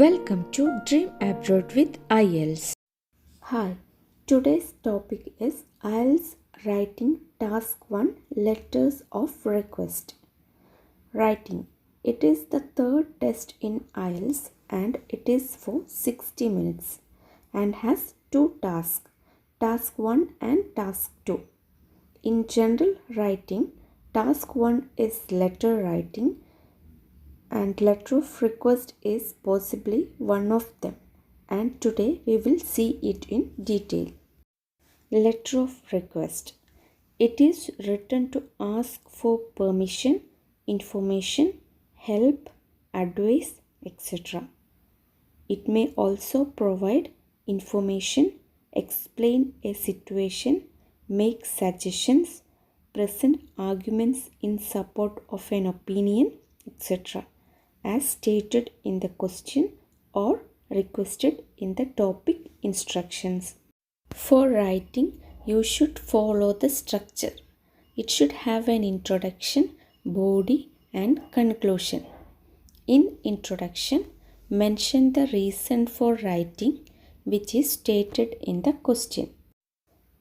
Welcome to Dream Abroad with IELTS. Hi, today's topic is IELTS Writing Task 1 Letters of Request. Writing. It is the third test in IELTS and it is for 60 minutes and has two tasks, Task 1 and Task 2. In general writing, Task 1 is letter writing and letter of request is possibly one of them, and today we will see it in detail. Letter of request. It is written to ask for permission, information, help, advice, etc. It may also provide information, explain a situation, make suggestions, present arguments in support of an opinion, etc. as stated in the question or requested in the topic instructions. For writing, you should follow the structure. It should have an introduction, body, and conclusion. In introduction, mention the reason for writing, which is stated in the question.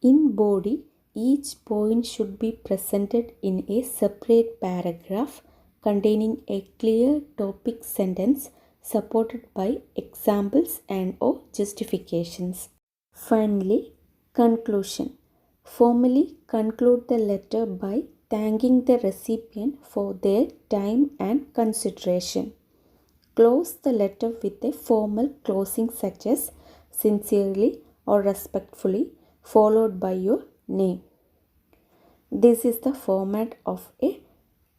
In body, each point should be presented in a separate paragraph containing a clear topic sentence supported by examples and or justifications. Finally, conclusion. Formally conclude the letter by thanking the recipient for their time and consideration. Close the letter with a formal closing such as sincerely or respectfully followed by your name. This is the format of a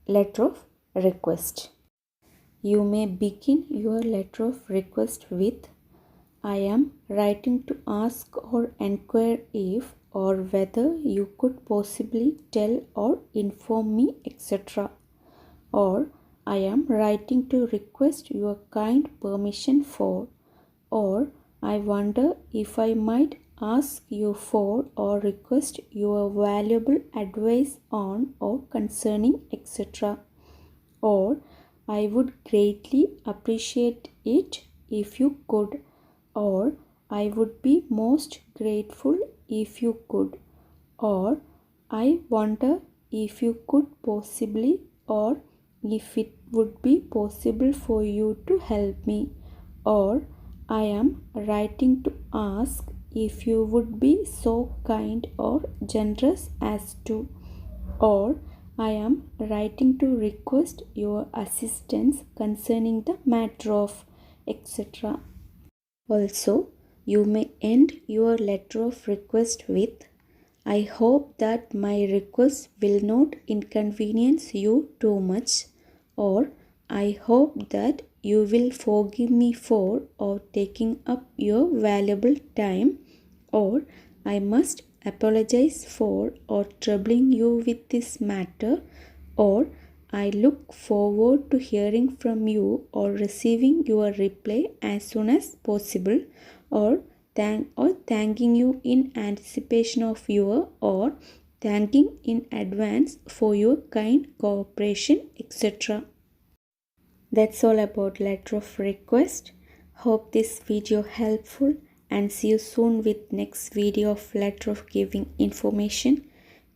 letter of request. You may begin your letter of request with I am writing to ask or enquire if or whether you could possibly tell or inform me, etc. Or I am writing to request your kind permission for, or I wonder if I might ask you for or request your valuable advice on or concerning, etc. Or I would greatly appreciate it if you could, or I would be most grateful if you could, or I wonder if you could possibly, or if it would be possible for you to help me, or I am writing to ask if you would be so kind or generous as to, or I am writing to request your assistance concerning the matter of, etc. Also, you may end your letter of request with I hope that my request will not inconvenience you too much, or I hope that you will forgive me for or taking up your valuable time, or I must apologize for or troubling you with this matter, or I look forward to hearing from you or receiving your reply as soon as possible, or thanking you in anticipation of your, or thanking in advance for your kind cooperation, etc. That's all about letter of request. Hope this video helpful and see you soon with next video of letter of giving information.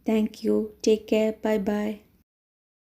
Thank you. Take care. Bye bye.